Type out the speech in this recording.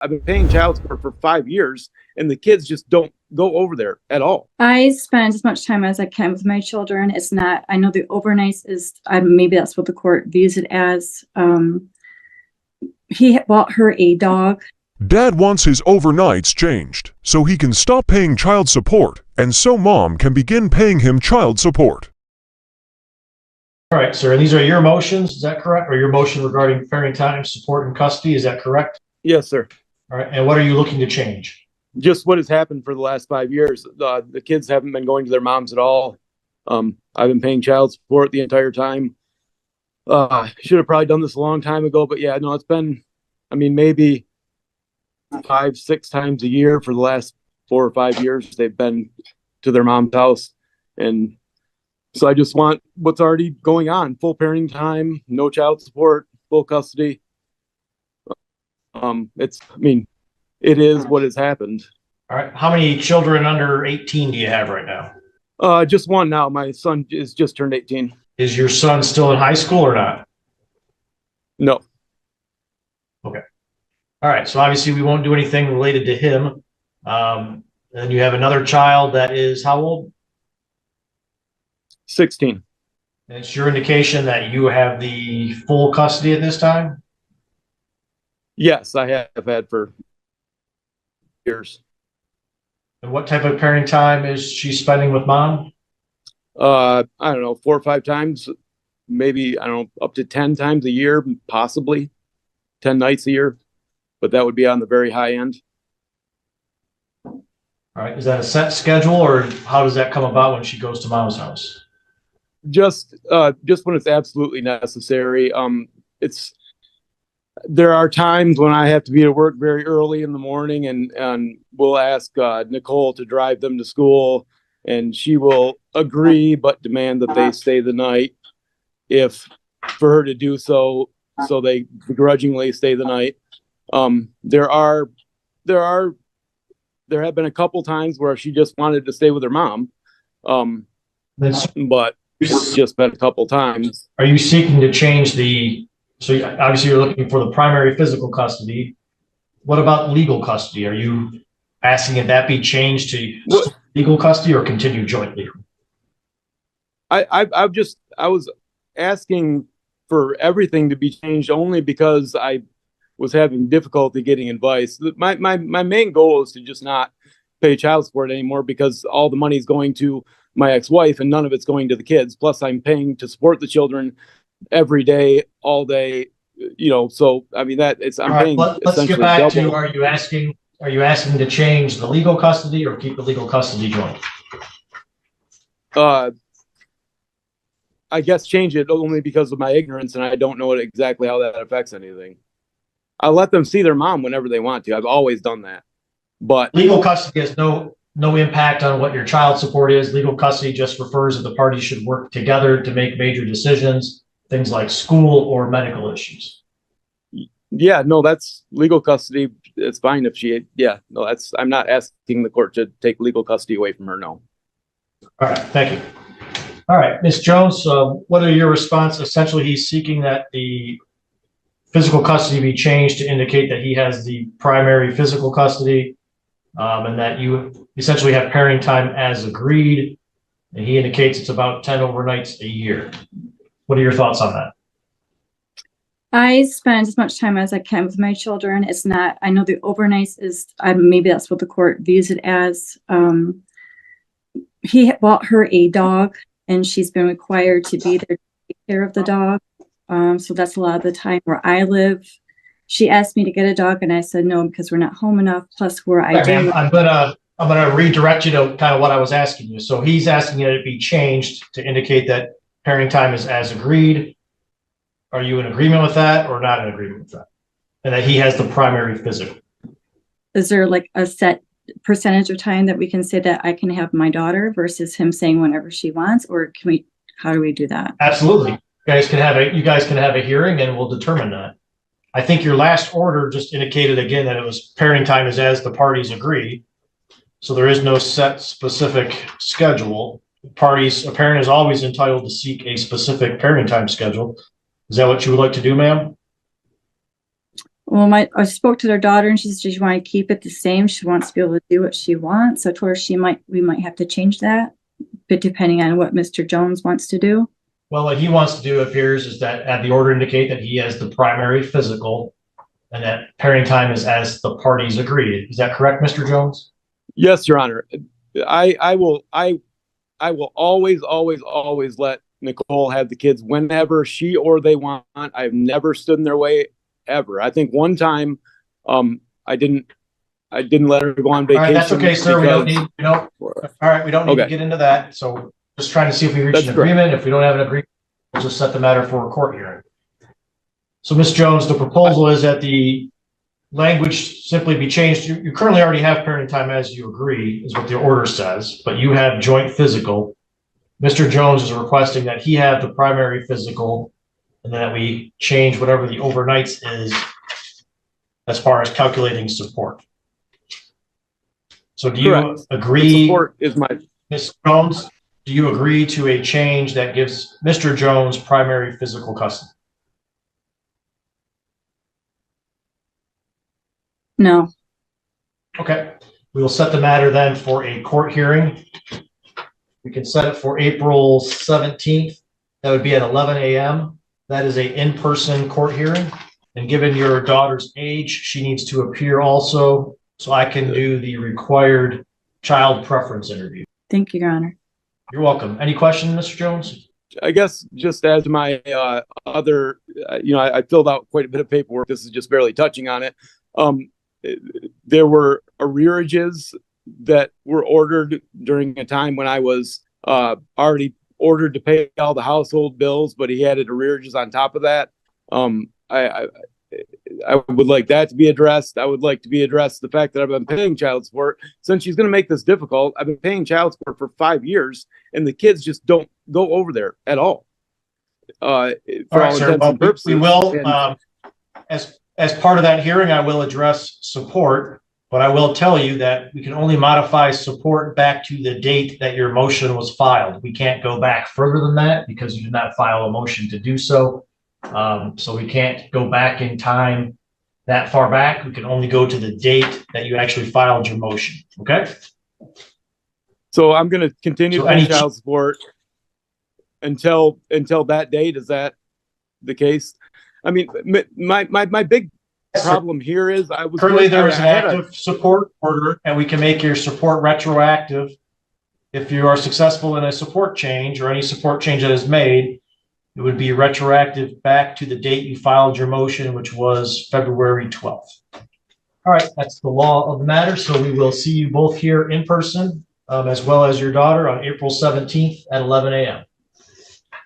I've been paying child support for 5 years, and the kids just don't go over there at all. I spend as much time as I can with my children. It's not, I know the overnights is, maybe that's what the court views it as. He bought her a dog. Dad wants his overnights changed so he can stop paying child support and so Mom can begin paying him child support. All right, sir, these are your motions, is that correct? Or your motion regarding parenting time, support, and custody, is that correct? Yes, sir. All right, and what are you looking to change? Just what has happened for the last 5 years. The kids haven't been going to their moms at all. I've been paying child support the entire time. Should have probably done this a long time ago, but yeah, no, it's been, maybe 5-6 times a year for the last 4 or 5 years. They've been to their mom's house. And so I just want what's already going on: full parenting time, no child support, full custody. It is what has happened. All right, how many children under 18 do you have right now? Just one now. My son is just turned 18. Is your son still in high school or not? No. Okay. All right, so obviously we won't do anything related to him. And you have another child that is how old? 16. And it's your indication that you have the full custody at this time? Yes, I have had for years. And what type of parenting time is she spending with Mom? I don't know, 4 or 5 times, maybe, I don't know, up to 10 times a year, possibly 10 nights a year, but that would be on the very high end. All right, is that a set schedule, or how does that come about when she goes to Mom's house? Just when it's absolutely necessary. There are times when I have to be at work very early in the morning, and we'll ask Nicole to drive them to school, and she will agree but demand that they stay the night if for her to do so they begrudgingly stay the night. There have been a couple times where she just wanted to stay with her mom, but it's just been a couple times. Are you seeking to change so obviously you're looking for the primary physical custody. What about legal custody? Are you asking that be changed to legal custody or continue jointly? I was asking for everything to be changed only because I was having difficulty getting advice. My main goal is to just not pay child support anymore, because all the money is going to my ex-wife and none of it's going to the kids. Plus I'm paying to support the children every day, all day, so I'm paying. Let's get back double. To, are you asking to change the legal custody or keep the legal custody joint? I guess change it only because of my ignorance, and I don't know exactly how that affects anything. I let them see their mom whenever they want to. I've always done that. But legal custody has no impact on what your child support is. Legal custody just refers that the parties should work together to make major decisions, things like school or medical issues. Yeah, no, that's legal custody. It's fine if I'm not asking the court to take legal custody away from her. No. All right, thank you. All right, Ms. Jones, what are your response? Essentially, he's seeking that the physical custody be changed to indicate that he has the primary physical custody, and that you essentially have parenting time as agreed. And he indicates it's about 10 overnights a year. What are your thoughts on that? I spend as much time as I can with my children. It's not, I know the overnights is, maybe that's what the court views it as. He bought her a dog, and she's been required to be there to take care of the dog. So that's a lot of the time where I live. She asked me to get a dog, and I said no, because we're not home enough. Plus, where I do. I'm gonna redirect you to kind of what I was asking you. So he's asking that it be changed to indicate that parenting time is as agreed. Are you in agreement with that or not in agreement with that? And that he has the primary physical. Is there like a set percentage of time that we can say that I can have my daughter versus him saying whenever she wants, or how do we do that? Absolutely. You guys can have a hearing and we'll determine that. I think your last order just indicated again that it was parenting time is as the parties agree. So there is no set specific schedule. A parent is always entitled to seek a specific parenting time schedule. Is that what you would like to do, ma'am? Well, I spoke to their daughter and she said she wanted to keep it the same. She wants to be able to do what she wants. So I told her we might have to change that, but depending on what Mr. Jones wants to do. Well, what he wants to do, it appears, is that have the order indicate that he has the primary physical and that parenting time is as the parties agreed. Is that correct, Mr. Jones? Yes, Your Honor. I will always let Nicole have the kids whenever she or they want. I've never stood in their way ever. I think one time, I didn't let her go on All vacation. right, that's okay, sir. We don't because- need, all right, we don't need to Okay. get into that. So just trying to see if we reach That's an correct. agreement. If we don't have an agreement, we'll just set the matter for a court hearing. So, Ms. Jones, the proposal is that the language simply be changed. You currently already have parenting time as you agree, is what the order says, but you have joint physical. Mr. Jones is requesting that he have the primary physical and that we change whatever the overnights is as far as calculating support. So do you Correct. The agree, support is my, Ms. Jones, do you agree to a change that gives Mr. Jones primary physical custody? No, Okay, we will set the matter then for a court hearing. We can set it for April 17th. That would be at 11 a.m. That is a in-person court hearing. And given your daughter's age, she needs to appear also, so I can do the required child preference interview. thank you, Your Honor. You're welcome. Any questions, Mr. Jones? I guess just as my other, I filled out quite a bit of paperwork. This is just barely touching on it. There were arrearages that were ordered during a time when I was already ordered to pay all the household bills, but he added arrearages on top of that. I would like that to be addressed. I would like to be addressed the fact that I've been paying child support. Since she's going to make this difficult, I've been paying child support for 5 years, and the kids just don't go over there at all. All right, sir. Well, we will, as part of that hearing, I will address support, but I will tell you that we can only modify support back to the date that your motion was filed. We can't go back further than that because you did not file a motion to do so. So we can't go back in time that far back. We can only go to the date that you actually filed your motion. Okay? So I'm going to continue So to pay any- child support until that date. Is that the case? I mean, my big problem here is I was Currently, there is I an had a- active support order, and we can make your support retroactive. If you are successful in a support change or any support change that is made, it would be retroactive back to the date you filed your motion, which was February 12th. All right, that's the law of the matter. So we will see you both here in person, as well as your daughter on April 17th at 11 a.m.